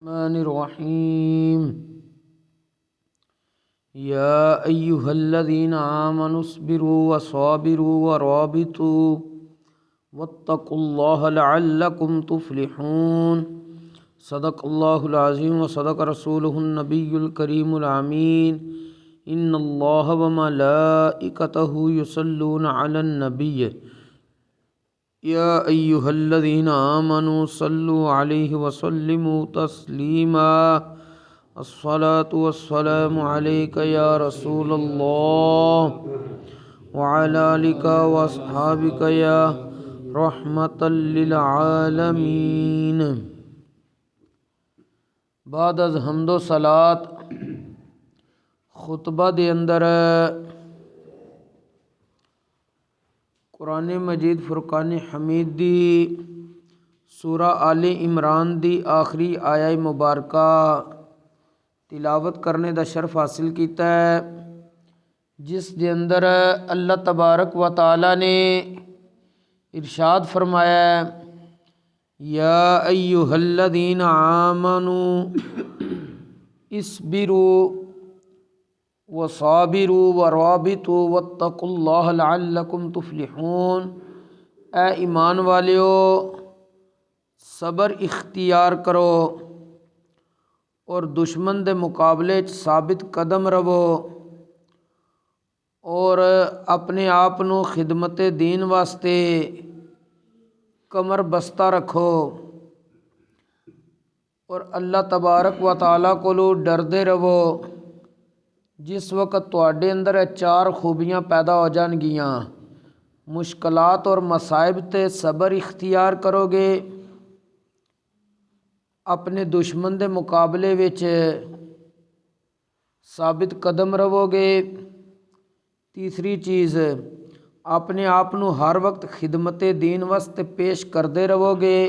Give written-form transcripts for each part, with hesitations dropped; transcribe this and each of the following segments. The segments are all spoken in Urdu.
الرحمن الرحيم يا أيها الذين آمنوا اصبروا وصابروا ورابطوا واتقوا الله لعلكم تفلحون صدق الله العظيم وصدق رسوله النبي الكريم الأمين إن الله وملائكته يصلون على النبي يا أيها الذين آمنوا صلوا عليه وسلموا تسليما الصلاة والسلام عليك يا رسول الله وعلى آلك وأصحابك يا رحمة للعالمين۔ بعد از حمد و صلات خطبہ دے اندر قرآن مجید فرقان حمید دی سورہ آل عمران دی آخری آیہ مبارکہ تلاوت کرنے دا شرف حاصل کیتا ہے، جس دے اندر اللہ تبارک و تعالی نے ارشاد فرمایا ہے یا ایہا الذین آمنوا اصبروا وصابروا ورابطوا واتقوا اللہ لعلکم تفلحون۔ اے ایمان والیو، صبر اختیار کرو اور دشمن دے مقابلے ثابت قدم رہو اور اپنے آپ نو خدمت دین واسطے کمر بستہ رکھو اور اللہ تبارک و تعالیٰ کولو ڈردے رہو۔ جس وقت تواڈے اندر چار خوبیاں پیدا ہو جان گیاں، مشکلات اور مصائب تے صبر اختیار کرو گے، اپنے دشمن دے مقابلے وچ ثابت قدم رہو گے۔ تیسری چیز، اپنے آپ نو ہر وقت خدمت دین واسطے پیش کردے رہو گے۔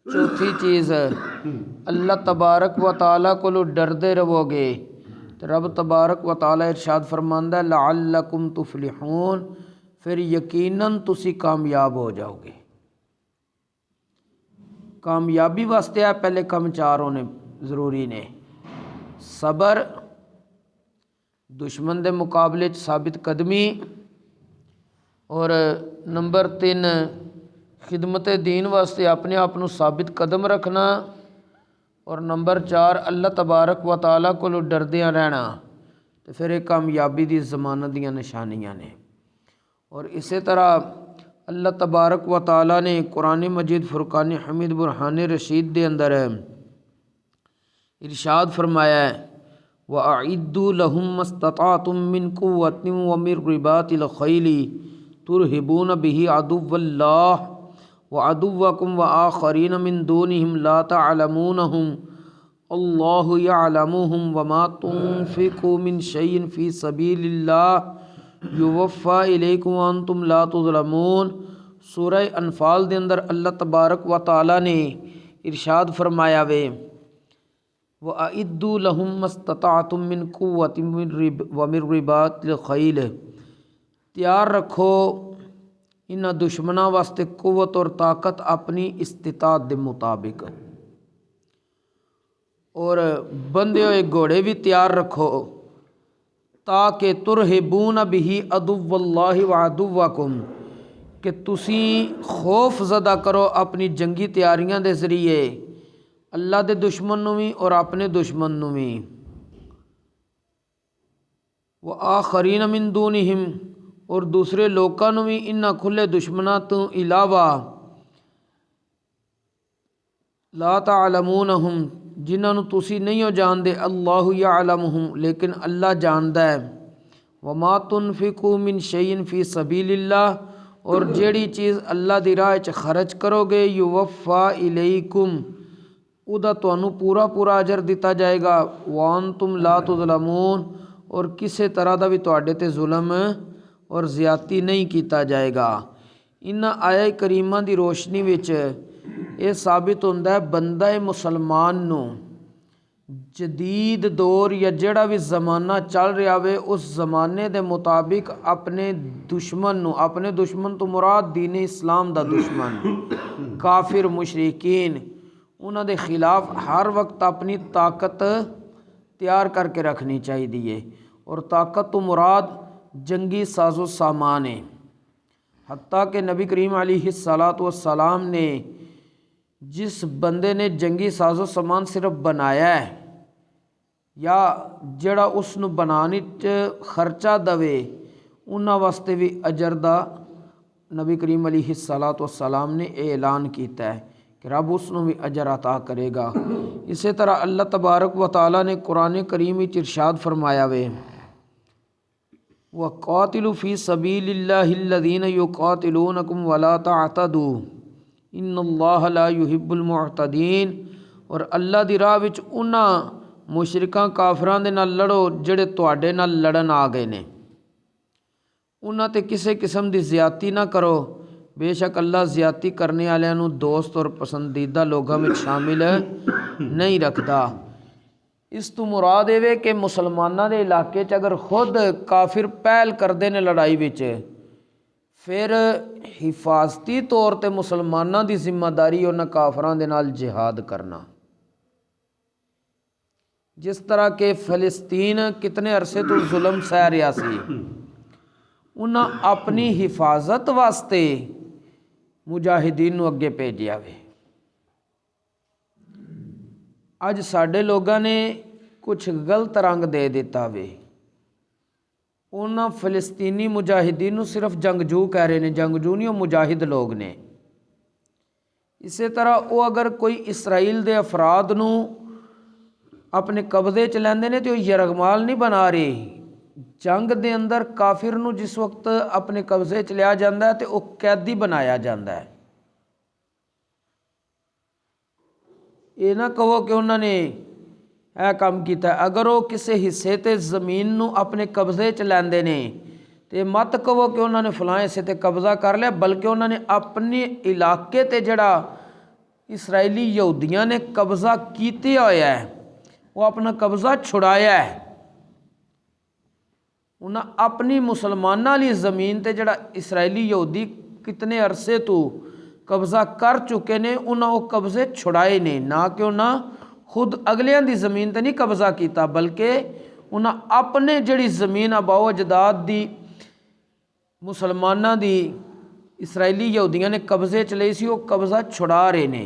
چوتھی چیز، اللہ تبارک و تعالیٰ کولو ڈردے رہو گے۔ رب تبارک و تعالیٰ ارشاد فرماندا ہے لعلکم تفلحون، پھر یقیناً تسی کامیاب ہو جاؤ گے۔ کامیابی واسطے ہے پہلے کم چار ہونے ضروری نے، صبر، دشمن دے مقابلے ثابت قدمی، اور نمبر 3 خدمت دین واسطے اپنے آپ نو ثابت قدم رکھنا، اور نمبر 4 اللہ تبارک و تعالیٰ کو ڈردیاں رہنا۔ تو پھر یہ کامیابی دی ضمانت دیاں نشانیاں نے۔ اور اسی طرح اللہ تبارک و تعالیٰ نے قرآن مجید فرقان حمید برہان رشید دے اندر ارشاد فرمایا ہے وَأَعِدُّوا لَهُم مَّا اسْتَطَعْتُم مِّن قُوَّةٍ وَمِن رِّبَاطِ الْخَيْلِ تُرْهِبُونَ بِهِ عَدُوَّ اللَّهِ وَعَدُوَّكُمْ وَآخَرِينَ مِن دُونِهِمْ لَا تَعْلَمُونَهُمْ اللَّهُ يَعْلَمُهُمْ وَمَا تُنفِقُوا مِن شَيْءٍ فِي سَبِيلِ اللَّهِ يُوَفَّى إِلَيْكُمْ وَأَنتُمْ لَا تُظْلَمُونَ۔ سورہ انفال دے اندر اللہ تبارک و تعالیٰ نے ارشاد فرمایا وے وَأَعِدُّوا لَهُم مَّا اسْتَطَعْتُم مِّن قُوَّةٍ وَمِن رِّبَاطِ الْخَيْلِ، تیار رکھو انہاں دشمناں واسطے قوت اور طاقت اپنی استطاعت دے مطابق، اور بندے ہوئے گھوڑے بھی تیار رکھو تاکہ ترہبون بہ عدو اللہ وعدوکم، کہ تسی خوف زدہ کرو اپنی جنگی تیاریاں دے ذریعے اللہ دے دشمن نو بھی اور اپنے دشمن نو بھی۔ وآخرین من دونہم، اور دوسرے لوکاں نو بھی انہاں کھلے دشمناں تو علاوہ لا تعلمونہم، جنہاں نو تسی نہیں ہو جاندے، اللہ یعلمہم، لیکن اللہ جاندا ہے۔ وما تنفقوا من شیء فی سبیل اللہ، اور جیڑی چیز اللہ دی راہ وچ خرچ کرو گے یوفا الیکم، ادا تانوں پورا پورا اجر دتا جائے گا، وانتم لا تظلمون، اور کسے طرح دا بھی تواڈے تے ظلم اور زیادتی نہیں کیتا جائے گا۔ انہاں آیہ کریمہ دی روشنی وچ یہ ثابت ہوندا ہے بندہ مسلمان نو جدید دور یا جڑا بھی زمانہ چل رہا ہوئے اس زمانے دے مطابق اپنے دشمن نو، اپنے دشمن تو مراد دین اسلام دا دشمن، کافر مشرکین، انہوں دے خلاف ہر وقت اپنی طاقت تیار کر کے رکھنی چاہیے، اور طاقت تو مراد جنگی ساز و سامان ہے۔ حتیٰ کہ نبی کریم علیہ السلام نے جس بندے نے جنگی ساز و سامان صرف بنایا ہے یا جڑا اس نو بنانے خرچہ دوے، انہاں واسطے بھی اجر دا نبی کریم علیہ السلام نے اعلان کیتا ہے کہ رب اس نو بھی اجر عطا کرے گا۔ اسی طرح اللہ تبارک و تعالیٰ نے قرآن کریم وچ ارشاد فرمایا وے وَقَاتِلُوا فِي سَبِيلِ اللَّهِ الَّذِينَ يُقَاتِلُونَكُمْ وَلَا تَعْتَدُوا إِنَّ اللَّهَ لَا يُحِبُّ الْمُعْتَدِينَ، اور اللہ دی راہ وچ انہاں مشرکاں کافراں دے نال لڑو جڑے تواڈے نال لڑن آ گئے نے، انہاں تے کسے قسم دی زیادتی نہ کرو، بے شک اللہ زیادتی کرنے والےاں نوں دوست اور پسندیدہ لوگاں وچ شامل نہیں رکھدا۔ اس تو مراد ہے کہ مسلماناں دے علاقے چ اگر خود کافر پہل کردے نے لڑائی وچ، پھر حفاظتی طور تے مسلماناں دی ذمہ داری انہاں کافراں دے نال جہاد کرنا۔ جس طرح کہ فلسطین کتنے عرصے تو ظلم سہ رہا سی، انہاں اپنی حفاظت واسطے مجاہدین نو اگے بھیجیا وے۔ اج ساڈے لوگاں نے کچھ غلط رنگ دے دیتا وے، انہاں فلسطینی مجاہدین نو صرف جنگجو کہہ رہے نے، جنگجو نہیں، وہ مجاہد لوگ نے۔ اسی طرح وہ اگر کوئی اسرائیل دے افراد نو اپنے قبضے چ لیندے نے تو وہ یرغمال نہیں بنا رہے، جنگ دے اندر کافر نو جس وقت اپنے قبضے چ لیا جاندہ ہے تو وہ قیدی بنایا جاندہ ہے۔ یہ نہ کہو کہ انہوں نے اے کام کیتا ہے، اگر وہ کسی حصے تے زمین نو اپنے قبضے چ لیندے نے تے مت کہو کہ انہوں نے فلاں حصے تے قبضہ کر لیا، بلکہ انہوں نے اپنے علاقے تے جڑا اسرائیلی یہودیاں نے قبضہ کیتے ہویا ہے وہ اپنا قبضہ چھڑایا ہے۔ انہاں اپنی مسلمانہ لی زمین تے جڑا اسرائیلی یہودی کتنے عرصے تو قبضہ کر چکے نے، انہاں وہ قبضے چھڑائے نے، نہ کہ انہاں خود اگلیاں دی زمین تے نہیں قبضہ کیتا، بلکہ انہاں اپنے جڑی زمین آباؤ اجداد دی مسلمانہ دی اسرائیلی یہودیاں نے قبضے چلے سی، وہ قبضہ چھڑا رہے نے۔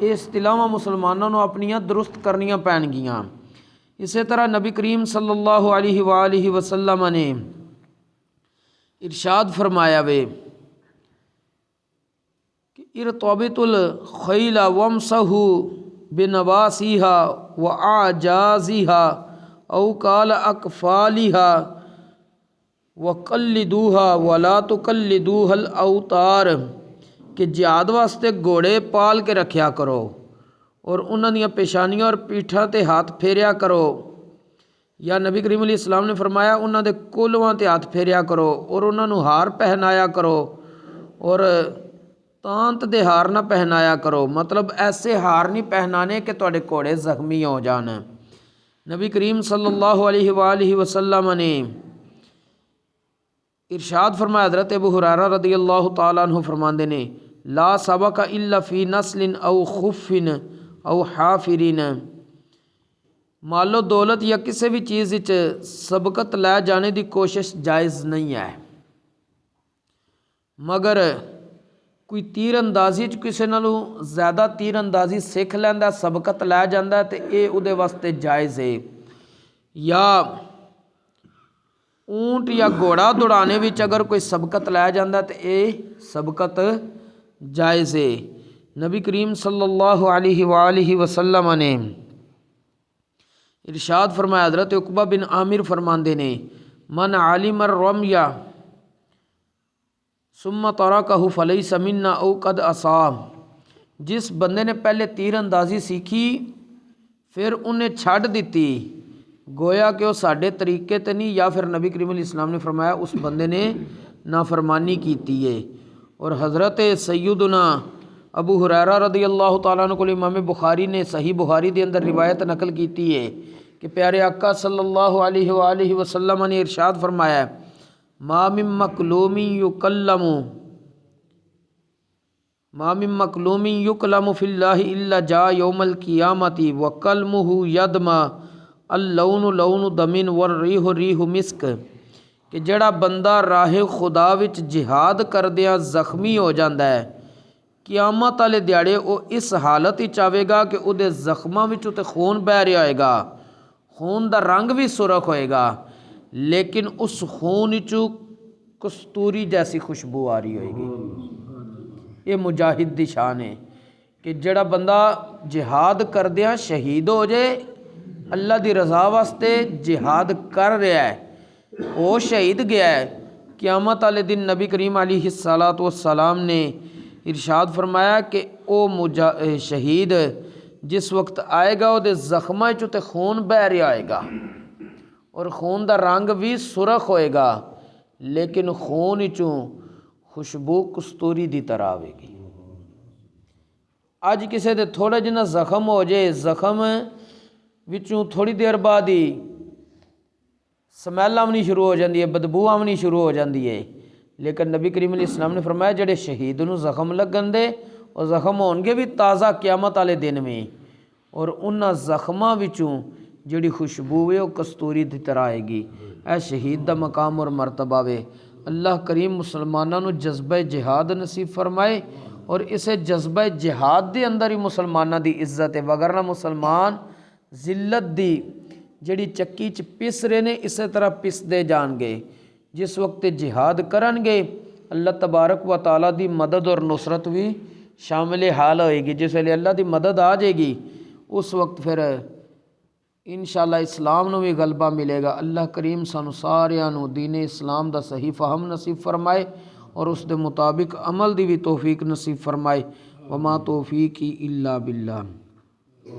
یہ اصطلاحاں مسلمانوں نے اپنیاں درست کرنیاں پین گیاں۔ اسی طرح نبی کریم صلی اللہ علیہ وآلہ وسلم نے ارشاد فرمایا وے کہ ارتبط الخیل وامسحوا بنواسیہا وعجازیہا او قال اکفالیہا وقلدوہا ولا تقلدوہا الاوتار، کہ جہاد واسطے گھوڑے پال کے رکھیا کرو اور انہاں دیاں پیشانیاں اور پیٹھاں تے ہاتھ پھیریا کرو، یا نبی کریم علیہ السلام نے فرمایا انہاں دے کولواں تے ہاتھ پھیریا کرو اور انہاں نو ہار پہنایا کرو، اور تانت دے ہار نہ پہنایا کرو، مطلب ایسے ہار نہیں پہنانے کہ تواڈے گھوڑے زخمی ہو جان۔ نبی کریم صلی اللہ علیہ وآلہ وسلم نے ارشاد فرمایا، حضرت ابو ہریرہ رضی اللہ تعالیٰ عنہ فرماندے نے لا سبق الا فی نسل او خف او حافرین، مال و دولت یا کسی بھی چیز وچ سبقت لے جانے دی کوشش جائز نہیں ہے، مگر کوئی تیر اندازی چ کسی نالوں زیادہ تیر اندازی سکھ لیندا، سبقت لے جاندا تے اے اودے واسطے جائز ہے۔ یا اونٹ یا گھوڑا دوڑانے وچ اگر کوئی سبقت لے جاندا تے اے سبقت جائز ہے۔ نبی کریم صلی اللہ علیہ وآلہ وسلم نے ارشاد فرمایا، حضرت عقبہ بن عامر فرماندے نے من علم الرمی ثم ترکہ فلیس منا او قد عصا، جس بندے نے پہلے تیر اندازی سیکھی پھر انہیں چھڑ دیتی، گویا کہ وہ ساڈے طریقے تے نہیں، یا پھر نبی کریم علیہ السلام نے فرمایا اس بندے نے نافرمانی کیتی ہے۔ اور حضرت سیدنا ابو ہریرہ رضی اللہ تعالیٰ عنہ کو امام بخاری نے صحیح بخاری دے اندر روایت نقل کیتی ہے کہ پیارے آقا صلی اللہ علیہ وآلہ وسلم نے ارشاد فرمایا ہے ما من مکلوم یکلم ما من مکلوم یکلم فی اللہ الا جاء یوم القیامت وکلمہ یدما اللون لون دمن والریح ریح مسک کہ جڑا بندہ راہ خدا وچ جہاد کردیاں زخمی ہو جاندا ہے قیامت والے دیہڑے وہ اس حالت ہی آوے گا کہ وہ زخماں وچوں تے خون بہ رہا ہوئے گا، خون دا رنگ بھی سرخ ہوئے گا، لیکن اس خون وچوں کستوری جیسی خوشبو آ رہی ہوئے گی۔ یہ مجاہد دی شان ہے کہ جڑا بندہ جہاد کردیاں شہید ہو جائے، اللہ دی رضا واسطے جہاد کر رہا ہے، وہ شہید گیا ہے، قیامت والے دن نبی کریم علیہ الصلاۃ والسلام نے ارشاد فرمایا کہ او شہید جس وقت آئے گا وہ زخماں چوں تے خون بہ رہا آئے گا اور خون دا رنگ بھی سرخ ہوئے گا، لیکن خون چوں خوشبو کستوری دی طرح آئے گی۔ اج کسے دے تھوڑا جنا زخم ہو جائے، زخم وچوں تھوڑی دیر بعد ہی سمیل آونی شروع ہو جاندی ہے، بدبو آونی شروع ہو جاندی ہے، لیکن نبی کریم علیہ السلام نے فرمایا جڑے شہید نو زخم لگن دے وہ زخم ہون گے بھی تازہ قیامت والے دن میں، اور انہاں زخماں وچوں جڑی خوشبو ہے وہ کستوری دی طرح آئے گی۔ اے شہید دا مقام اور مرتبہ وے، اللہ کریم مسلماناں نو جذبہ جہاد نصیب فرمائے، اور اسے جذبہ جہاد دے اندر ہی مسلماناں دی عزت ہے، وگرنہ مسلمان ذلت دی جڑی چکی چ پس رہے نے اسی طرح پس دے جان گے۔ جس وقت جہاد کرن گے اللہ تبارک و تعالیٰ دی مدد اور نصرت بھی شامل حال ہوئے گی۔ جس ویلے اللہ دی مدد آ جائے گی اس وقت پھر انشاءاللہ اسلام نو بھی غلبہ ملے گا۔ اللہ کریم سانو ساریاں نو دین اسلام دا صحیح فہم نصیب فرمائے اور اس دے مطابق عمل دی بھی توفیق نصیب فرمائے۔ وما توفیقی الا باللہ۔